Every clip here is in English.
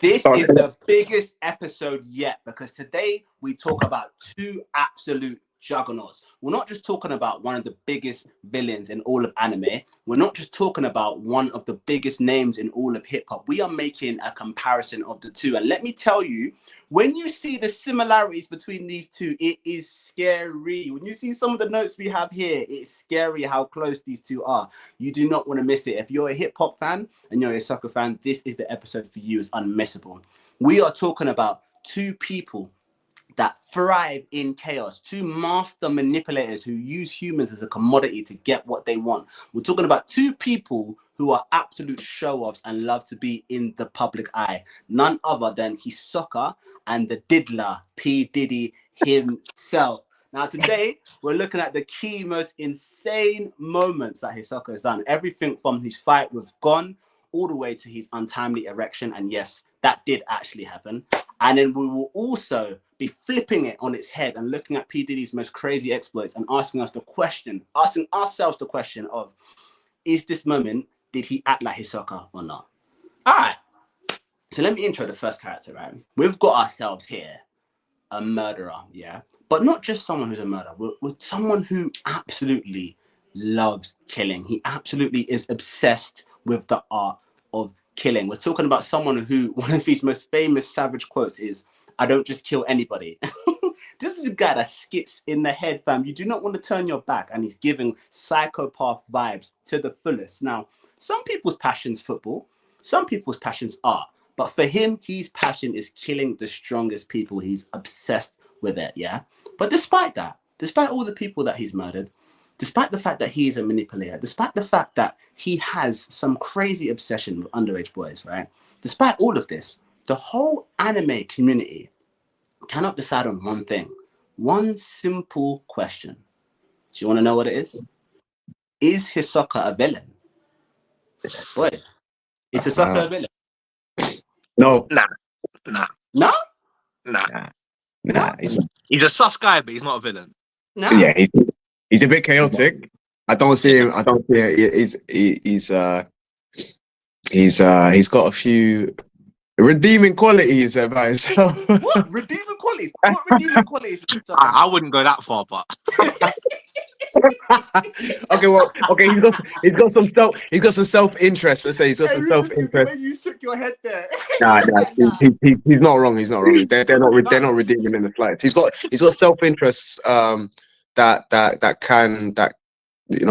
This is the biggest episode yet because today we talk about two absolute juggernauts. We're not just talking about one of the biggest villains in all of anime. We're not just talking about one of the biggest names in all of hip hop. We are making a comparison of the two. And let me tell you, when you see the similarities between these two, it is scary. When you see some of the notes we have here, it's scary how close these two are. You do not want to miss it. If you're a hip hop fan and you're a soccer fan, this is the episode for you. It's unmissable. We are talking about two people that thrive in chaos, two master manipulators who use humans as a commodity to get what they want. We're talking about two people who are absolute show-offs and love to be in the public eye. None other than Hisoka and the diddler, P. Diddy himself. Now, today, we're looking at the key, most insane moments that Hisoka has done. Everything from his fight with Gon all the way to his untimely erection. And yes, that did actually happen. And then we will also be flipping it on its head and looking at P. Diddy's most crazy exploits and asking ourselves the question of, is this moment, did he act like Hisoka or not? All right. So let me intro the first character, right? We've got ourselves here a murderer, yeah? But not just someone who's a murderer. We're someone who absolutely loves killing. He absolutely is obsessed with the art of killing. We're talking about someone who, one of his most famous savage quotes is, "I don't just kill anybody." This is a guy that skits in the head, fam. You do not want to turn your back, and he's giving psychopath vibes to the fullest. Now, some people's passion's football, some people's passion's art, but for him, his passion is killing the strongest people. He's obsessed with it, yeah? But despite that, despite all the people that he's murdered, despite the fact that he's a manipulator, despite the fact that he has some crazy obsession with underage boys, right? Despite all of this, the whole anime community cannot decide on one thing. One simple question. Do you want to know what it is? Is Hisoka a villain? Boys, is Hisoka a villain? No. Nah. No? Nah. He's a sus guy, but he's not a villain. No? Yeah, he's a bit chaotic. I don't see him. He's got a few redeeming qualities about himself. What redeeming qualities? What redeeming qualities? I wouldn't go that far, but okay. He's got some self-interest. Let's say he's got some self-interest. You shook your head there. Nah. He's not wrong. He's not wrong. They're not redeeming in the slightest. He's got self-interests that can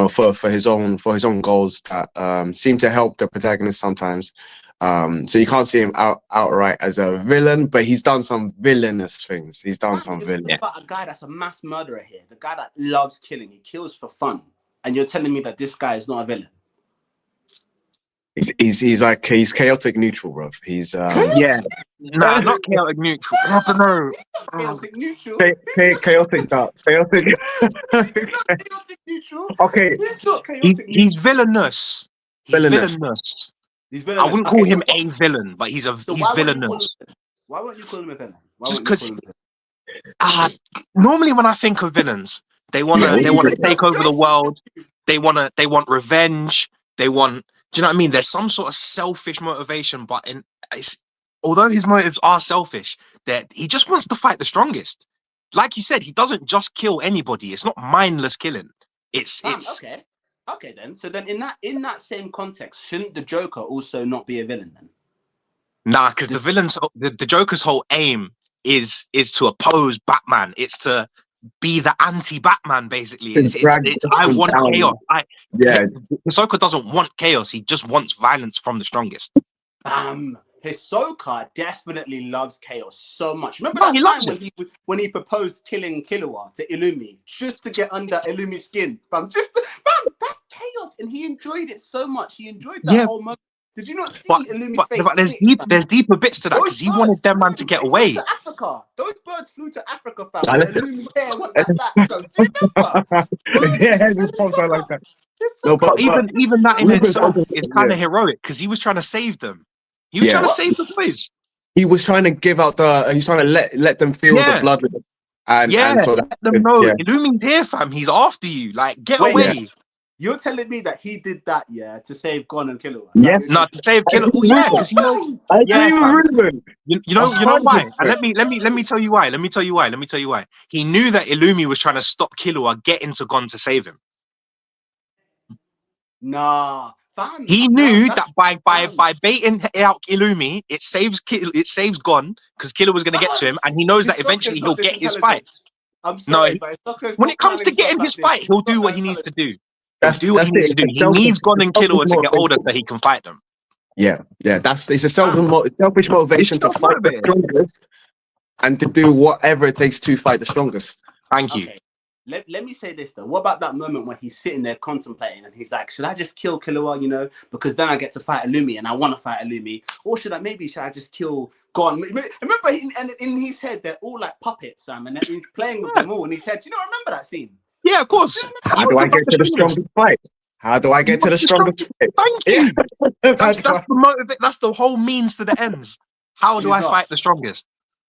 for his own goals that seem to help the protagonist sometimes. So you can't see him outright as a villain, but he's done some villainous things. He's done some villain. About a guy that's a mass murderer here, the guy that loves killing, he kills for fun, and you're telling me that this guy is not a villain? He's chaotic neutral, bro. He's not chaotic neutral. I don't know. Chaotic neutral. Chaotic dark. Chaotic. He's not chaotic neutral. Okay. He's not chaotic neutral. He's villainous. I wouldn't call him a villain, but he's villainous. Why won't you call him a villain? Just because normally when I think of villains, they want to take over the world. They want revenge. They want. Do you know what I mean? There's some sort of selfish motivation, but although his motives are selfish, that he just wants to fight the strongest. Like you said, he doesn't just kill anybody. It's not mindless killing. It's okay then. So then in that same context, shouldn't the Joker also not be a villain then? Nah, because the Joker's whole aim is to oppose Batman. It's to be the anti-Batman, basically. I want chaos. Hisoka doesn't want chaos. He just wants violence from the strongest. Hisoka definitely loves chaos so much. Remember that time when he proposed killing Killua to Illumi just to get under Illumi's skin? Fam, that's chaos, and he enjoyed it so much. He enjoyed that whole moment. Did you not see Illumi's face? But there's deeper bits to that because he wanted them man to get away. To Africa. Those birds flew to Africa, fam. Illumi's hair went like that. So, do you remember? Yeah, it was like that. No, but even that in itself is kind of heroic because he was trying to save them. He was trying to save the boys. He was trying to give out he's trying to let them feel the blood. And so let them know. Illumi's here, fam. He's after you. Like, get away. You're telling me that he did that, yeah, to save Gon and Killua? Yes. No, to save Killua. Oh, yeah, because you know, I yeah, agree fam. with Ruben. You know why? And 100%. let me tell you why. Let me tell you why. He knew that Illumi was trying to stop Killua getting to Gon to save him. Nah, fam. He No, knew that's that by fam. baiting out Illumi, it saves Gon because Killua was going to get to him, and he knows that Hisoka's eventually he'll not this get his fight. intelligent. I'm No, sorry, but Hisoka's when not it comes to planning stuff getting like his this. fight, He's he'll not do what that he needs to intelligent. do. He'll do what he needs to do. He needs Gon and Killua to get older so he can fight them. Yeah. It's a selfish motivation to fight the self-motivated. strongest and to do whatever it takes to fight the strongest. Thank you. Okay. Let me say this though. What about that moment when he's sitting there contemplating and he's like, should I just kill Killua, you know, because then I get to fight Illumi and I want to fight Illumi, or should I just kill Gon? Remember, in his head they're all like puppets, fam, and he's playing with them all. And he said, you know, remember that scene? Yeah, of course. How do I get to the strongest fight? How do I get to the strongest fight? Thank you. Yeah. That's the motive. That's the whole means to the ends. How do I fight the strongest?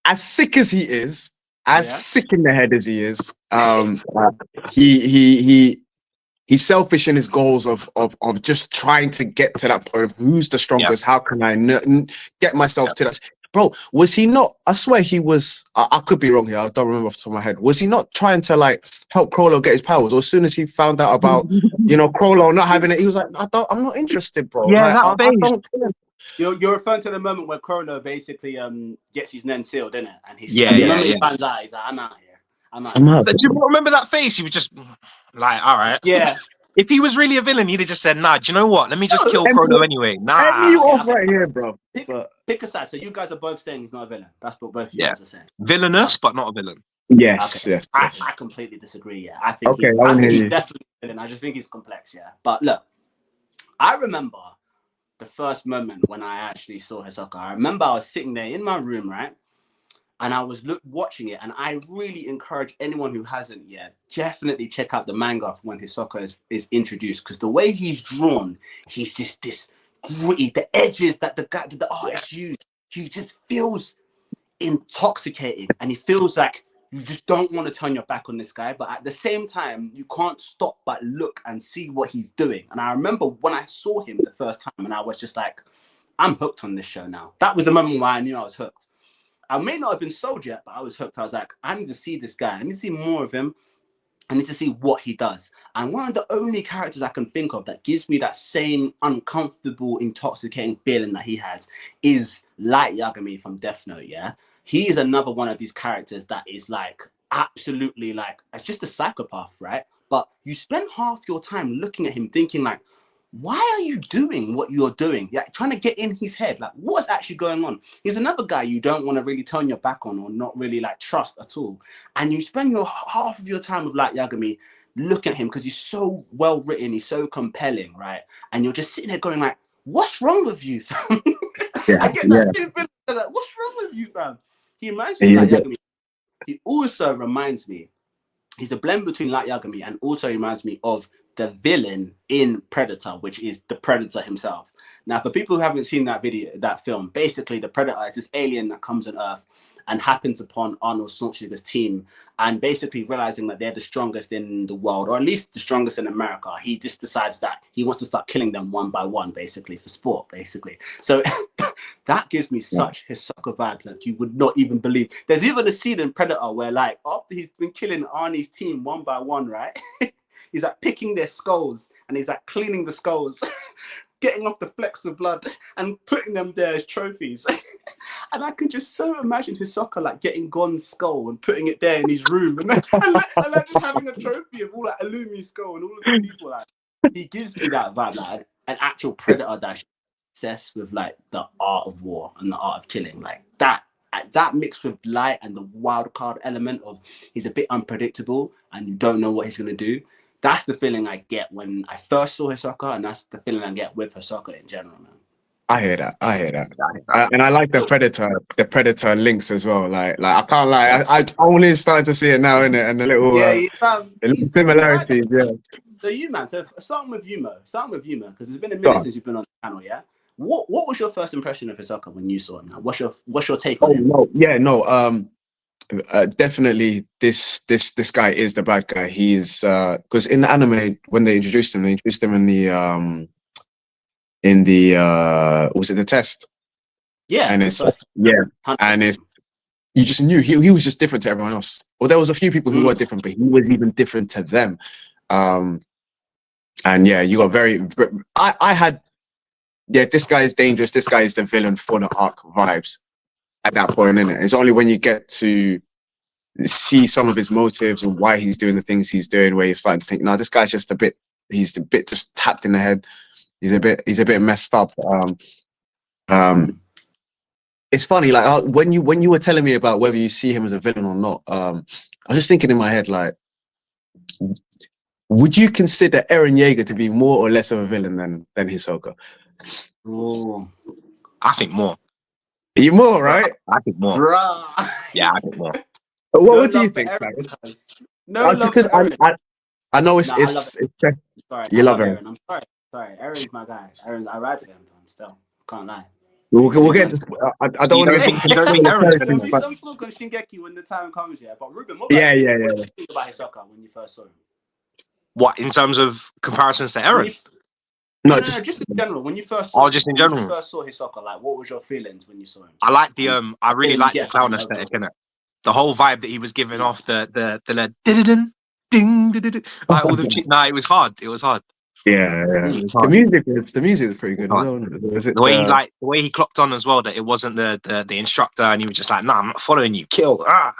As sick as he is, Yeah. sick in the head as he is, he's selfish in his goals of just trying to get to that point of who's the strongest. How can I get myself to that? Bro, was he not? I swear he was. I could be wrong here. I don't remember off the top of my head. Was he not trying to like help Crollo get his powers? Or as soon as he found out about Crollo not having it, he was like, I'm not interested, bro. Yeah, like, that I don't care. You're referring to the moment where Crollo basically gets his nen sealed, isn't it? And he's he finds out, he's like, I'm out here. Do you remember that face? He was just like, all right. Yeah. If he was really a villain, he'd have just said, nah, do you know what? Let me just kill and- Crollo anyway. Nah. You off right here, bro. Pick a side. So you guys are both saying he's not a villain. That's what both of you guys are saying. Villainous, but not a villain. Yes, Okay. yes. I completely disagree. Yeah, I think Okay, he's definitely a villain. I just think he's complex. Yeah, but look, I remember the first moment when I actually saw Hisoka. I remember I was sitting there in my room, right, and I was watching it, and I really encourage anyone who hasn't yet, definitely check out the manga when Hisoka is introduced, because the way he's drawn, he's just this gritty, the edges that the artist used, he just feels intoxicating, and he feels like you just don't want to turn your back on this guy, but at the same time you can't stop but look and see what he's doing. And I remember when I saw him the first time, and I was just like, I'm hooked on this show now. That was the moment where I knew I was hooked. I may not have been sold yet, but I was hooked. I was like, I need to see this guy. I need to see more of him. I need to see what he does. And one of the only characters I can think of that gives me that same uncomfortable, intoxicating feeling that he has is Light Yagami from Death Note, yeah? He is another one of these characters that is like absolutely like, it's just a psychopath, right? But you spend half your time looking at him thinking like, why are you doing what you're doing? Like trying to get in his head, like what's actually going on? He's another guy you don't want to really turn your back on or not really like trust at all. And you spend half of your time with Light Yagami looking at him because he's so well written, he's so compelling, right? And you're just sitting there going like, what's wrong with you, fam? I get that same feeling, like, what's wrong with you, fam? He reminds me of Light Yagami. He also reminds me, he's a blend between Light Yagami and also reminds me of the villain in Predator, which is the Predator himself. Now, for people who haven't seen that film, basically the Predator is this alien that comes on Earth and happens upon Arnold Schwarzenegger's team, and basically realizing that they're the strongest in the world, or at least the strongest in America, he just decides that he wants to start killing them one by one, basically, for sport, basically. So that gives me such Hisoka vibes that you would not even believe. There's even a scene in Predator where, like, after he's been killing Arnie's team one by one, right? He's like picking their skulls and he's like cleaning the skulls, getting off the flecks of blood and putting them there as trophies. And I can just so imagine Hisoka like getting Gon's skull and putting it there in his room and just having a trophy of all like Illumi's skull and all of the people. Like, he gives me that vibe, like an actual predator that's obsessed with like the art of war and the art of killing. Like that mixed with light and the wild card element of he's a bit unpredictable and you don't know what he's going to do. That's the feeling I get when I first saw Hisoka, and that's the feeling I get with Hisoka in general, man. I hear that. And I like the Predator links as well. Like I can't lie. I only started to see it now, innit? And the little similarities. Yeah. So you, man. So starting with you, because it's been a minute since you've been on the channel. Yeah. What was your first impression of Hisoka when you saw him? Now? What's your take on him? definitely this guy is the bad guy. He's because in the anime when they introduced him in the was it the test? Yeah, And the it's first yeah, 100. and it's you just knew he was just different to everyone else. Well, there was a few people who were different, but he was even different to them. And yeah, you got I had this guy is dangerous. This guy is the villain for the arc vibes at that point, isn't it? It's only when you get to see some of his motives and why he's doing the things he's doing where you're starting to think, no, this guy's just he's a bit just tapped in the head. He's a bit messed up. It's funny, like when you were telling me about whether you see him as a villain or not, I was just thinking in my head, like, would you consider Eren Yeager to be more or less of a villain than Hisoka? Oh, I think more. You more, right? I think more. bruh. Yeah, I think more. What do you think, Simon? No love for Eren. I know it's I love it's Sorry, you I love love Eren. Eren. I'm sorry. Eren's my guy. I ride for him. I'm still can't lie. We'll get this. I don't want to. You don't think Eren's gonna be Some talk on Shingeki when the time comes, yeah. But Ruben, what Yeah. did you think about Hisoka when you first saw him? what in terms of comparisons to Eren? No, just in general. When you first saw, just in when general. you first saw Hisoka, like, what was your feelings when you saw him? I like the I really like the clown Yeah, aesthetic, innit? The whole vibe that he was giving off, the ding ding ding, like all the nah, it was hard. It was hard. Yeah. It was hard. The music is pretty good as well. The way he clocked on as well, that it wasn't the instructor, and he was just like, "Nah, I'm not following you. Kill." Yeah,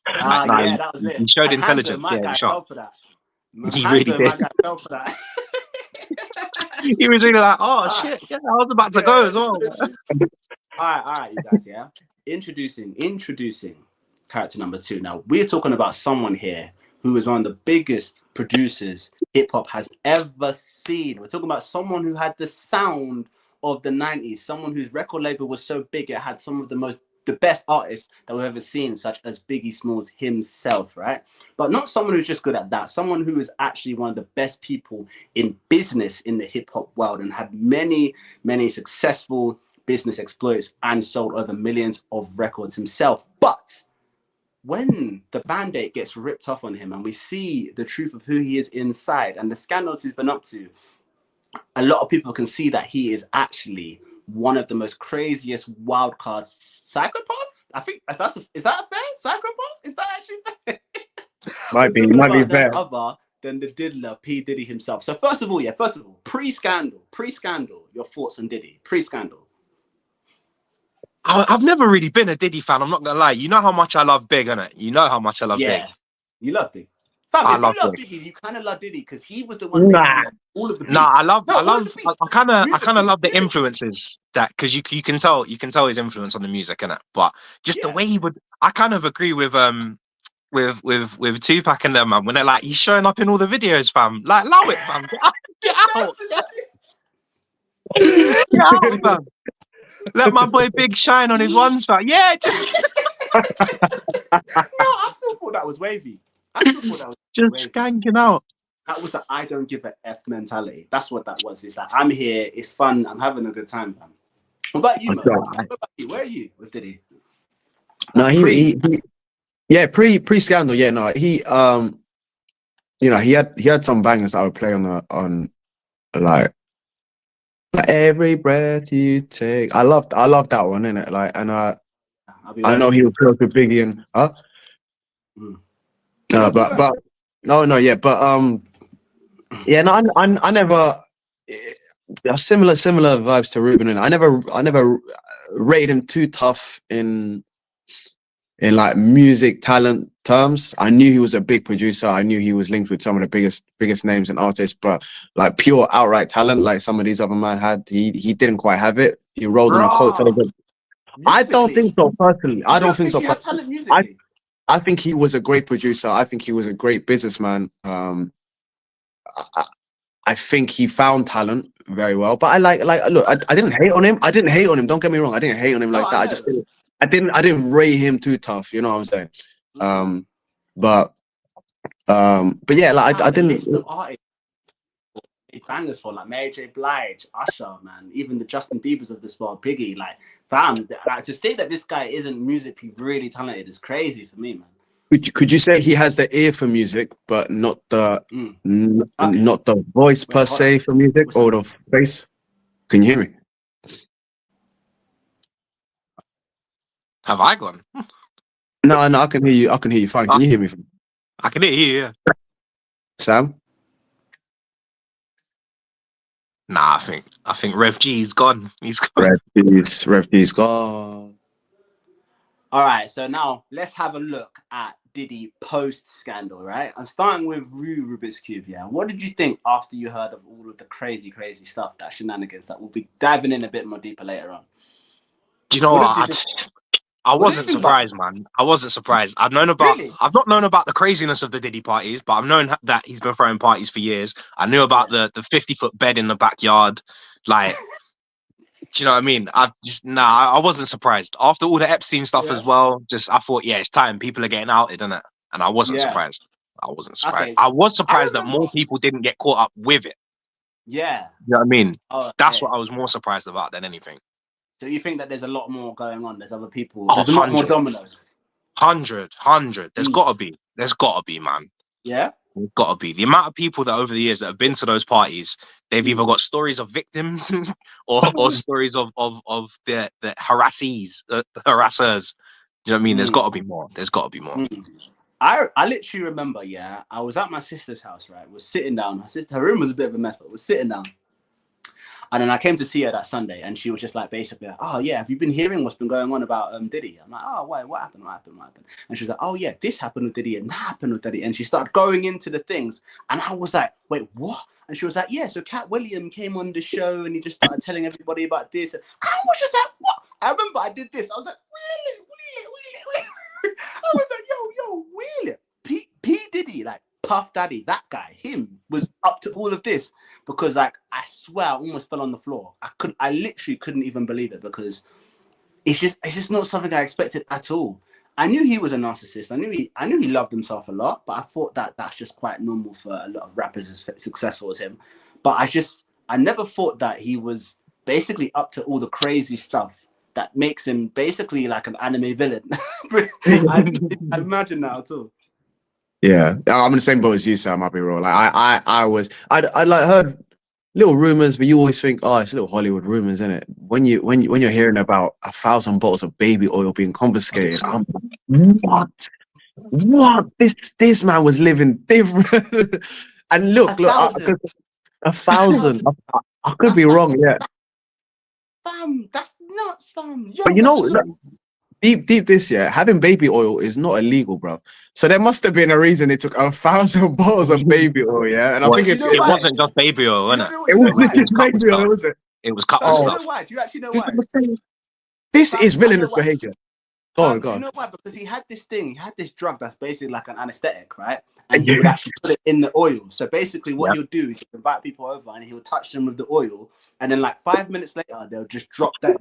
that was it. He showed And intelligence. Hanzo, my guy, fell for that. He really did. My guy fell for that. He was really like, "Oh shit, yeah, I was about to go as well." All right, you guys. Yeah, introducing character number 2. Now we're talking about someone here who is one of the biggest producers hip hop has ever seen. We're talking about someone who had the sound of the 90s, someone whose record label was so big it had some of the best artists that we've ever seen, such as Biggie Smalls himself, right? But not someone who's just good at that, someone who is actually one of the best people in business in the hip hop world and had many successful business exploits and sold over millions of records himself. But when the band-aid gets ripped off on him and we see the truth of who he is inside and the scandals he's been up to, a lot of people can see that he is actually one of the most craziest wild card psychopath. I think is that fair? Psychopath? Is that actually fair? might be fair. Other than the diddler P Diddy himself. So first of all, pre-scandal, your thoughts on Diddy, pre-scandal. I've never really been a Diddy fan. I'm not gonna lie. You know how much I love Big, innit? You know how much I love Big. You love Big. Fam, I if love you love Big. Biggie, you kind of love Diddy because he was the one making all of the beats. I kind of love the Musically. influences that because you can tell his influence on the music, innit? But just the way he would, I kind of agree with Tupac and them, man. When they're like, he's showing up in all the videos, fam. Like, allow it, fam. Get out. Get out, fam. Let my boy Big shine on his one spot. Yeah, just. No, I still thought that was wavy. Just skanking out. That was the I don't give a F mentality. That's what that was. It's like, I'm here, it's fun, I'm having a good time, man. What about you, man? Where are you with Diddy? No, pre-scandal. Yeah, no, he he had some bangers that I would play on like every breath you take. I loved that one, innit? Like, and I know he was close to Biggie and I never similar vibes to Ruben, and I never rated him too tough in like music talent terms. I knew he was a big producer. I knew he was linked with some of the biggest names and artists, but like pure outright talent, like some of these other men had, he didn't quite have it. He rolled on a coattail. I don't think so personally. I don't think so. I think he was a great producer. I think he was a great businessman. I think he found talent very well. But I look, I didn't hate on him. Don't get me wrong. I didn't hate on him like that. I just didn't rate him too tough. You know what I'm saying? But yeah, like I didn't. Bangers for like Mary J. Blige, Usher, man, even the Justin Biebers of this world, Biggie, like Fam, like, to say that this guy isn't musically really talented is crazy for me, man. Could you say he has the ear for music, but not the Okay. not the voice per hold se on. for music, What's or that? the face? Can you hear me? Have I gone? No, I can hear you. I can hear you fine. Can you hear me, I can hear you. Yeah. Sam? Nah, I think Rev G's gone. He's gone. Rev D's gone. All right, so now let's have a look at Diddy post scandal, right? I'm starting with Rubik's Cube. Yeah, what did you think after you heard of all of the crazy stuff, that shenanigans that we'll be diving in a bit more deeper later on? Do you know What what? did you I What did you wasn't think about surprised, man. I wasn't surprised. I've not known about the craziness of the Diddy parties, but I've known that he's been throwing parties for years. I knew about the 50-foot bed in the backyard. Like, do you know what I mean? I wasn't surprised. After all the Epstein stuff Yeah. as well, I thought, yeah, it's time. People are getting outed, isn't it? And I wasn't Yeah. surprised. I wasn't surprised. Okay. I was surprised that remember. more people didn't get caught up with it. Yeah. You know what I mean? Oh, That's okay. what I was more surprised about than anything. So you think that there's a lot more going on? There's other people. Oh, There's a lot more dominoes. 100. There's gotta be, man. Yeah. There's gotta be. The amount of people that over the years that have been to those parties, they've either got stories of victims or stories of the harassees, the harassers. Do you know what I mean? There's gotta be more. There's gotta be more. I literally remember, yeah, I was at my sister's house, right? Was sitting down. Her room was a bit of a mess, but was sitting down. And then I came to see her that Sunday, and she was just like, basically, like, oh yeah, have you been hearing what's been going on about Diddy? I'm like, oh, why? What happened? And she was like, oh yeah, this happened with Diddy and that happened with Diddy. And she started going into the things, and I was like, wait, what? And she was like, yeah, so Cat William came on the show, and he just started telling everybody about this. And I was just like, what? I remember I did this. I was like, really? I was like, yo, really? P Diddy, like Puff Daddy, that guy, him was up to all of this, because like I swear I almost fell on the floor. I literally couldn't even believe it, because it's just not something I expected at all. I knew he was a narcissist. I knew he loved himself a lot, but I thought that that's just quite normal for a lot of rappers as successful as him. But I never thought that he was basically up to all the crazy stuff that makes him basically like an anime villain. I didn't imagine that at all. Yeah, I'm in the same boat as you, Sam. I'll be real. Like I like heard little rumors, but you always think, oh, it's little Hollywood rumors, isn't it? When you're hearing about 1,000 bottles of baby oil being confiscated, I'm like, what? This man was living different. And look, 1,000. I could be wrong, yeah. Fam, that's nuts, fam. Yo, but you know, deep this, yeah, having baby oil is not illegal, bro. So there must have been a reason they took 1,000 bottles of baby oil, yeah. And I think it wasn't just baby oil, wasn't it? It wasn't just baby oil, was it? It was couple stuff. You know why? Do you actually know why? This is villainous behavior. Go on. Do you know why? Because he had this drug that's basically like an anesthetic, right? And he would actually put it in the oil. So basically what he'll do is he'll invite people over and he'll touch them with the oil. And then like 5 minutes later, they'll just drop that.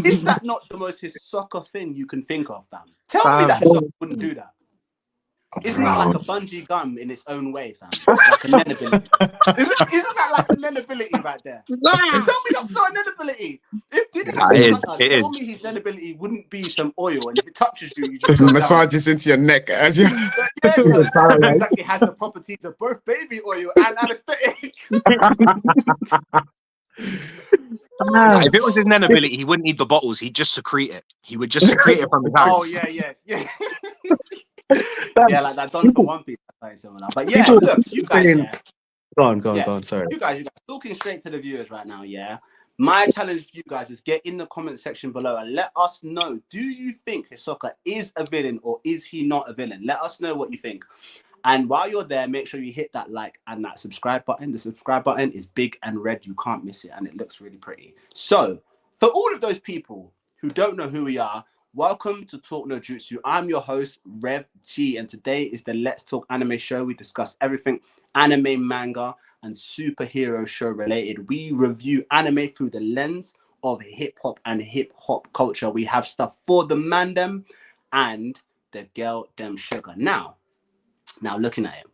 Is that not the most Hisoka thing you can think of, fam? Tell me that Hisoka wouldn't do that. Isn't that like a bungee gum in its own way, fam? Like a nen ability. Isn't that like a nen ability right there? Tell me that's not a nen ability. If Diddy tell me his nen ability wouldn't be some oil, and if it touches you, you just massages into your neck as you. It has the properties of both baby oil and anesthetic. If it was his nen ability, he wouldn't need the bottles. He'd just secrete it. He would just secrete it from his hands. Oh yeah. Yeah, like that done for One Piece. But yeah, look, you guys. Yeah. Go on. Sorry. You guys, talking straight to the viewers right now. Yeah. My challenge for you guys is get in the comment section below and let us know: do you think Hisoka is a villain or is he not a villain? Let us know what you think. And while you're there, make sure you hit that like and that subscribe button. The subscribe button is big and red. You can't miss it, and it looks really pretty. So, for all of those people who don't know who we are, welcome to Talk-No-Jutsu. I'm your host, Rev G, and today is the Let's Talk Anime show. We discuss everything anime, manga, and superhero show related. We review anime through the lens of hip-hop and hip-hop culture. We have stuff for the man them and the girl them sugar. Now looking at him,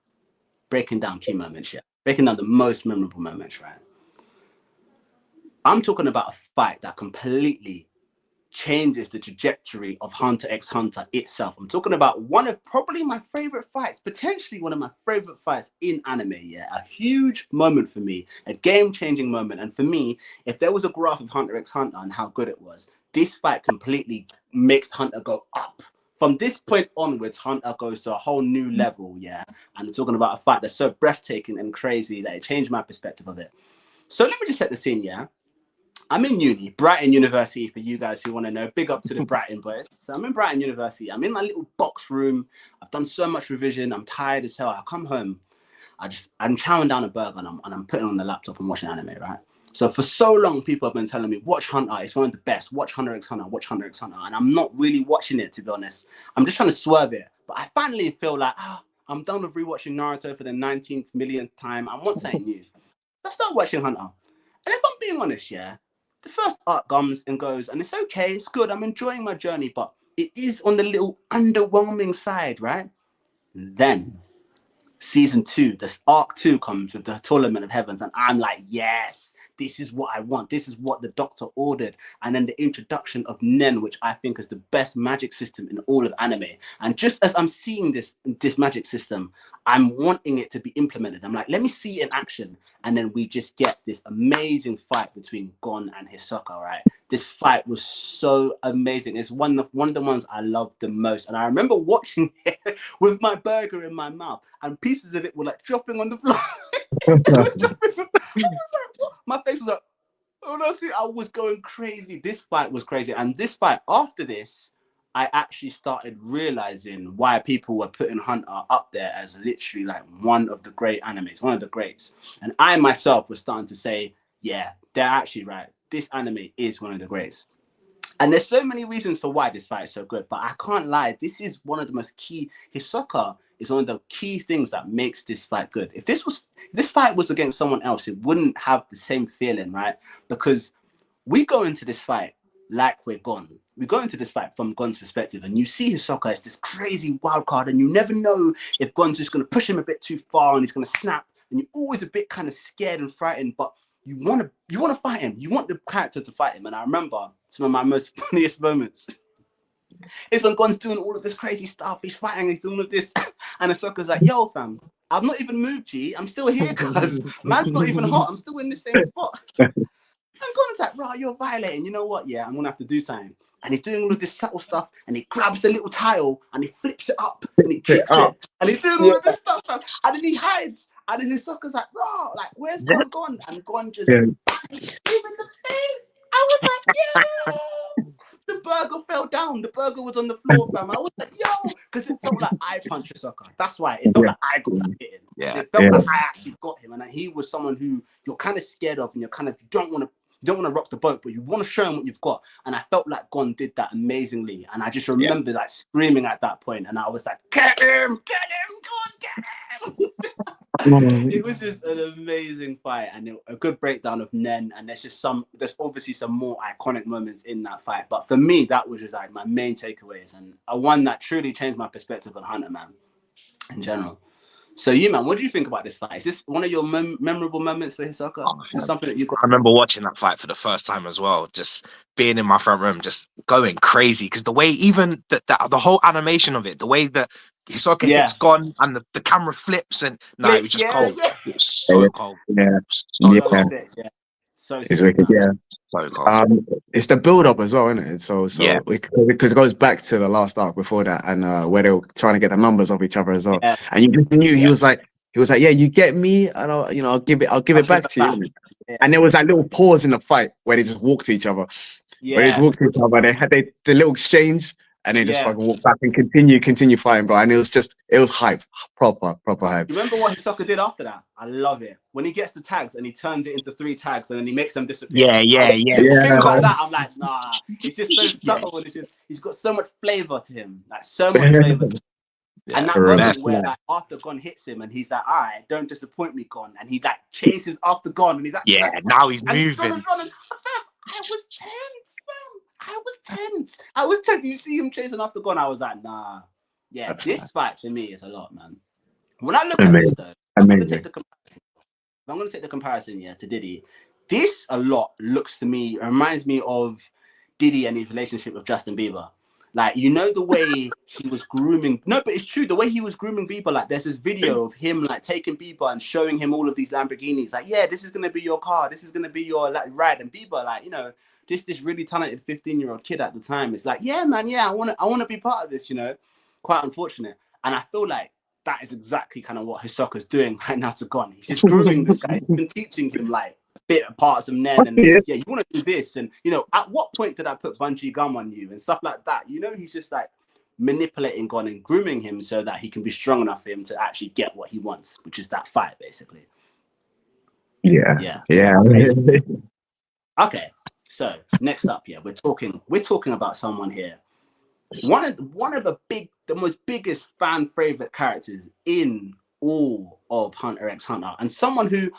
breaking down key moments, breaking down the most memorable moments, right? I'm talking about a fight that completely changes the trajectory of Hunter x Hunter itself. I'm talking about one of probably my favorite fights, potentially one of my favorite fights in anime. Yeah, a huge moment for me, a game-changing moment. And for me, if there was a graph of Hunter x Hunter and how good it was, this fight completely makes Hunter go up. From this point onwards, Hunter goes to a whole new level. Yeah, and I'm talking about a fight that's so breathtaking and crazy that it changed my perspective of it. So let me just set the scene. Yeah. I'm in uni, Brighton University, for you guys who want to know. Big up to the Brighton boys. So I'm in Brighton University. I'm in my little box room. I've done so much revision. I'm tired as hell. I come home. I'm chowing down a burger and I'm putting on the laptop and watching anime, right? So for so long, people have been telling me, watch Hunter. It's one of the best. Watch Hunter x Hunter. Watch Hunter x Hunter. And I'm not really watching it, to be honest. I'm just trying to swerve it. But I finally feel like, I'm done with rewatching Naruto for the 19th millionth time. I want something new. So I start watching Hunter. And if I'm being honest, yeah, the first arc comes and goes, and it's okay, it's good. I'm enjoying my journey, but it is on the little underwhelming side, right? Then season 2, this arc 2 comes with the Tournament of Heavens, and I'm like, yes, this is what I want. This is what the doctor ordered. And then the introduction of Nen, which I think is the best magic system in all of anime. And just as I'm seeing this magic system, I'm wanting it to be implemented. I'm like, let me see it in action. And then we just get this amazing fight between Gon and Hisoka, right? This fight was so amazing. It's one of the ones I loved the most. And I remember watching it with my burger in my mouth, and pieces of it were like dropping on the floor. My face was like, honestly, I was going crazy. This fight was crazy. And this fight, after this, I actually started realizing why people were putting Hunter up there as literally like one of the great animes, one of the greats. And I myself was starting to say, yeah, they're actually right. This anime is one of the greats. And there's so many reasons for why this fight is so good, but I can't lie. This is one of the most key. Hisoka is one of the key things that makes this fight good. If this fight was against someone else, it wouldn't have the same feeling, right? Because we go into this fight like we're Gon. We go into this fight from Gon's perspective, and you see Hisoka as this crazy wild card, and you never know if Gon's just going to push him a bit too far and he's going to snap, and you're always a bit kind of scared and frightened, but you want to fight him. You want the character to fight him. And I remember some of my most funniest moments is when Gon's doing all of this crazy stuff. He's fighting, he's doing all of this. And Ahsoka's like, yo, fam, I've not even moved, G. I'm still here, cuz man's not even hot. I'm still in the same spot. And Gon's like, bro, you're violating. You know what? Yeah, I'm going to have to do something. And he's doing all of this subtle stuff, and he grabs the little tile and he flips it up and he kicks it. And he's doing all of this stuff, fam. And then he hides. And then Hisoka's like, bro, like, where's Gon gone? And Gon just give him the face. I was like, yo. The burger fell down. The burger was on the floor, fam. I was like, yo, because it felt like I punched Hisoka. That's why it felt like I got that hit him. Yeah. It felt like I actually got him, and that he was someone who you're kind of scared of, and you're kind of you don't want to rock the boat, but you want to show him what you've got. And I felt like Gon did that amazingly, and I just remember like screaming at that point, and I was like, get him, Gon, get him. It was just an amazing fight, and a good breakdown of Nen. And there's obviously some more iconic moments in that fight, but for me, that was just like my main takeaways, and a one that truly changed my perspective on Hunter, man, in general. So you, man, what do you think about this fight? Is this one of your memorable moments for Hisoka? Is this something that you got? I remember watching that fight for the first time as well, just being in my front room, just going crazy. Because the way, even the whole animation of it, the way that Hisoka hits Gon and the camera flips, and it was just cold. Yeah. It was so cold. Yeah. So it's wicked, yeah. So cold. It's the build up as well, isn't it? So because it goes back to the last arc before that, and where they were trying to get the numbers of each other as well. Yeah. And you just knew he was like, yeah, you get me, and I'll give it back to you. Yeah. And there was that little pause in the fight where they just walked to each other. Yeah. Where they just walked to each other, they had the little exchange, and they just fucking walk back and continue fighting, bro. And it was hype, proper hype. You remember what Hisoka did after that? I love it. When he gets the tags and he turns it into 3 tags and then he makes them disappear. Yeah. Things like that, I'm like, nah. It's just so subtle, and he's got so much flavor to him. Like so much flavor to him. Yeah, and that moment where like after Gon hits him and he's like, all right, don't disappoint me, Gon. And he like chases after Gon and he's like, yeah, now he's moving. I was tense. You see him chasing after Gon, I was like, nah. Yeah, this fight for me is a lot, man. When I look at this though, I'm gonna take the comparison, to Diddy. this a lot looks to me, reminds me of Diddy and his relationship with Justin Bieber. Like, you know, the way he was grooming, no, but it's true, the way he was grooming Bieber, like there's this video of him like taking Bieber and showing him all of these Lamborghinis, like, yeah, this is going to be your car, this is going to be your like ride. And Bieber, like, you know, just this really talented 15-year-old kid at the time, it's like, yeah, man, yeah, I want to be part of this, you know, quite unfortunate. And I feel like that is exactly kind of what Hisoka's doing right now to Gon. He's just grooming this guy. He's been teaching him like bit of parts of Nen, and yeah, you want to do this, and you know, at what point did I put bungee gum on you and stuff like that? You know, he's just like manipulating Gon and grooming him so that he can be strong enough for him to actually get what he wants, which is that fight, basically. Yeah. Okay, so next up, yeah, we're talking about someone here. One of the most biggest fan favorite characters in all of Hunter x Hunter, and someone who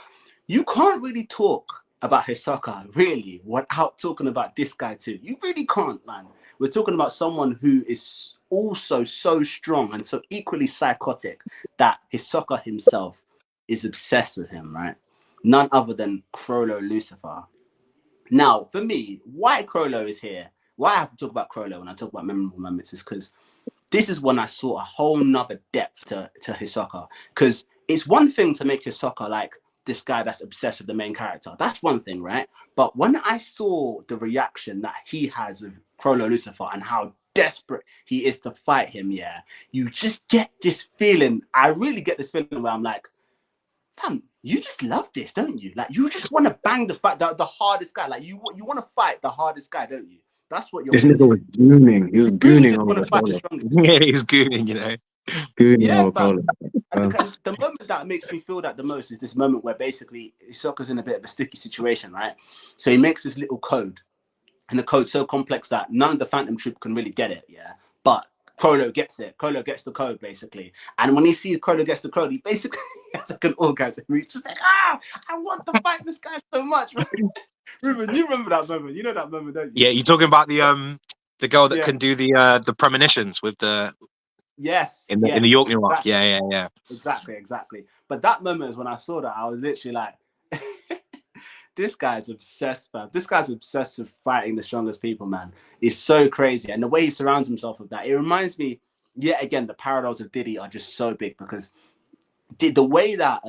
you can't really talk about Hisoka really without talking about this guy too. You really can't, man. We're talking about someone who is also so strong and so equally psychotic that Hisoka himself is obsessed with him, right? None other than Crollo Lucifer. Now, for me, why Crollo is here, why I have to talk about Crollo when I talk about memorable moments is because this is when I saw a whole nother depth to Hisoka. Because it's one thing to make Hisoka like this guy that's obsessed with the main character. That's one thing, right? But when I saw the reaction that he has with Crollo Lucifer and how desperate he is to fight him, yeah, you just get this feeling. I really get this feeling where I'm like, fam, you just love this, don't you? Like, you just want to bang the hardest guy. Like, you want to fight the hardest guy, don't you? That's what you're. This nigga was gooning. He was gooning on the fight the strongest. Yeah, he's gooning, you know. Yeah, but the moment that makes me feel that the most is this moment where basically Hisoka's in a bit of a sticky situation, right? So he makes this little code, and the code's so complex that none of the Phantom Troop can really get it, yeah? But Crollo gets it. Crollo gets the code, basically. And when he sees Crollo gets the code, he basically has like an orgasm. He's just like, I want to fight this guy so much, right? Ruben, you remember that moment? You know that moment, don't you? Yeah, you're talking about the girl that can do the premonitions with the in the York New York. Exactly. Yeah. Exactly. But that moment is when I saw that, I was literally like, this guy's obsessed, man. This guy's obsessed with fighting the strongest people, man. It's so crazy. And the way he surrounds himself with that, it reminds me, yet again, the parallels of Diddy are just so big because the way that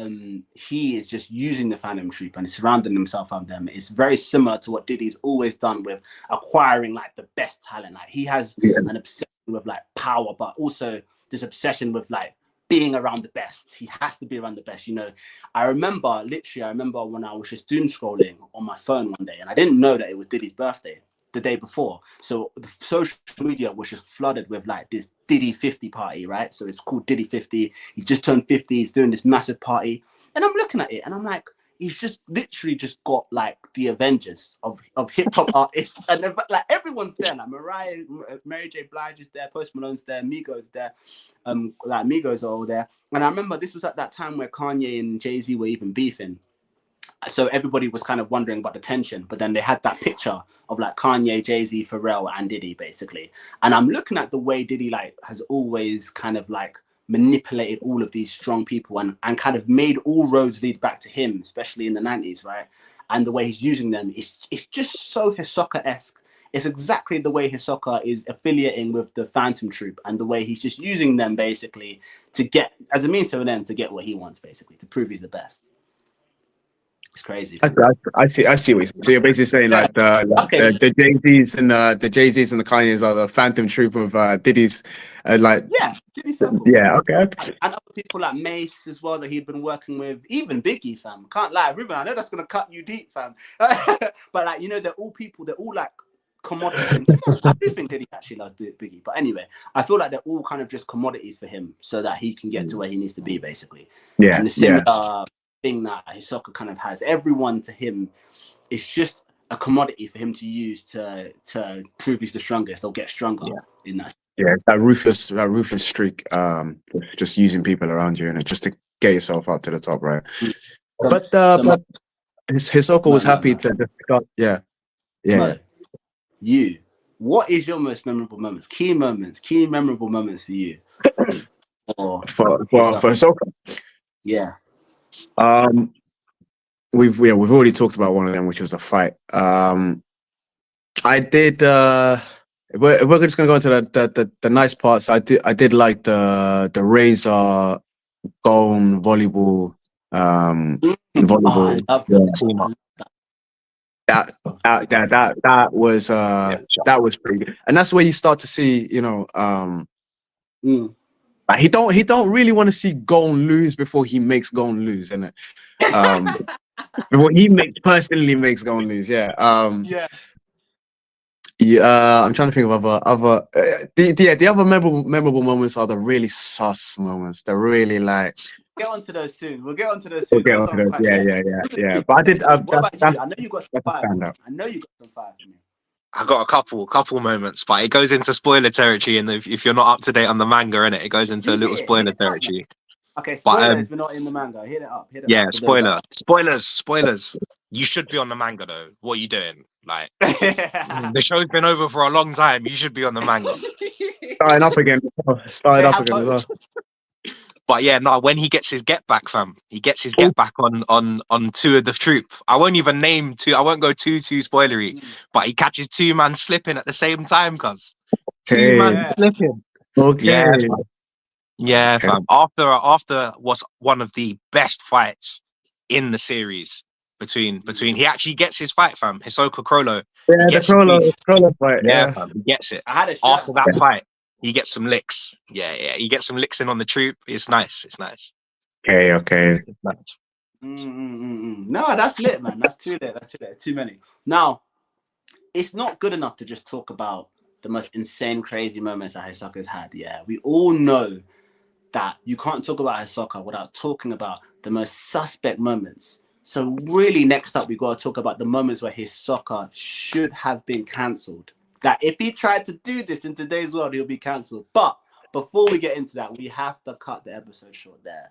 he is just using the Phantom Troop and surrounding himself with them is very similar to what Diddy's always done with acquiring like the best talent. Like he has an obsession with like power, but also this obsession with like being around the best. He has to be around the best, you know. I remember when I was just doom scrolling on my phone one day and I didn't know that it was Diddy's birthday the day before. So the social media was just flooded with like this Diddy 50 party, right? So it's called Diddy 50. He just turned 50. He's doing this massive party. And I'm looking at it and I'm like, he's just literally just got like the Avengers of hip hop artists. And like everyone's there. Like Mary J. Blige is there. Post Malone's there. Migos there. Like Migos are all there. And I remember this was at that time where Kanye and Jay-Z were even beefing. So everybody was kind of wondering about the tension, but then they had that picture of like Kanye, Jay-Z, Pharrell, and Diddy basically. And I'm looking at the way Diddy like has always kind of like manipulated all of these strong people and kind of made all roads lead back to him, especially in the 90s, right? And the way he's using them, it's just so Hisoka-esque. It's exactly the way Hisoka is affiliating with the Phantom Troop and the way he's just using them basically to get, as a means to an end, to get what he wants basically, to prove he's the best. It's crazy. I see what you're saying. So you're basically saying like the Jay-Z's and the Jay-Z's and the Kanye's are the Phantom Troop of Diddy's Diddy's circle. Yeah, okay. And other people like Mace as well that he'd been working with, even Biggie, fam. Can't lie, Ruben, I know that's gonna cut you deep, fam. But like, you know, they're all like commodities. I do think Diddy actually loves Biggie, but anyway, I feel like they're all kind of just commodities for him so that he can get to where he needs to be, basically. Yeah. And the similar thing that Hisoka kind of has, everyone to him is just a commodity for him to use to prove he's the strongest or get stronger in that. Yeah, it's that ruthless streak, just using people around you and just to get yourself up to the top, right? But Hisoka was happy to discuss. Yeah. You, what is your most memorable moments? Key memorable moments for you? For Hisoka. Yeah. we've already talked about one of them, which was the fight. I did. If we're just gonna go into the nice parts. I did like the Razor Gone volleyball. Oh, I Volleyball. love Yeah. Team up. That was pretty good, and that's where you start to see, Mm. like he don't really want to see Gon lose before he makes Gon lose, innit? Before he personally makes Gon lose, yeah. Yeah. Yeah, I'm trying to think of other the other memorable moments are the really sus moments. They're really like Get onto those soon. We'll get onto those we'll soon. get Those onto are those. quite Yeah. But I did. What about That's you? I know you got some a fire. standout. I know you got some fire for me. I got a couple moments, but it goes into spoiler territory, and if you're not up to date on the manga, in it goes into a little Hit spoiler it up, man. territory. Okay, But spoiler if we're not in the manga. Hit it up. yeah, For those spoilers. You should be on the manga though. What are you doing? Like the show's been over for a long time. You should be on the manga. Starting up again. Started They up have again as well. both. But yeah, no, when he gets his get back, fam, he gets his get back on two of the troop. I won't even name two. I won't go too spoilery. But he catches two man slipping at the same time, cuz two man Yeah. slipping. Okay. Yeah, fam. Yeah, Okay. fam. After was one of the best fights in the series between he actually gets his fight, fam. Hisoka Krolo. Yeah, He the gets Crowler fight. yeah, Yeah. fam. He gets it. I had a shirt. After that fight, he gets some licks. Yeah. He gets some licks in on the troop. It's nice. Okay. It's nice. No, that's lit, man. That's too lit. It's too many. Now, it's not good enough to just talk about the most insane, crazy moments that Hisoka's had. Yeah, we all know that you can't talk about Hisoka without talking about the most suspect moments. So really, next up, we got to talk about the moments where Hisoka should have been cancelled. That if he tried to do this in today's world, he'll be cancelled. But before we get into that, we have to cut the episode short there.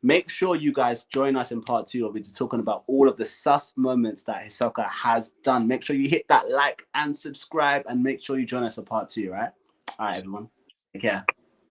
Make sure you guys join us in part 2 where we'll be talking about all of the sus moments that Hisoka has done. Make sure you hit that like and subscribe, and make sure you join us for part 2, right? All right, everyone. Take care.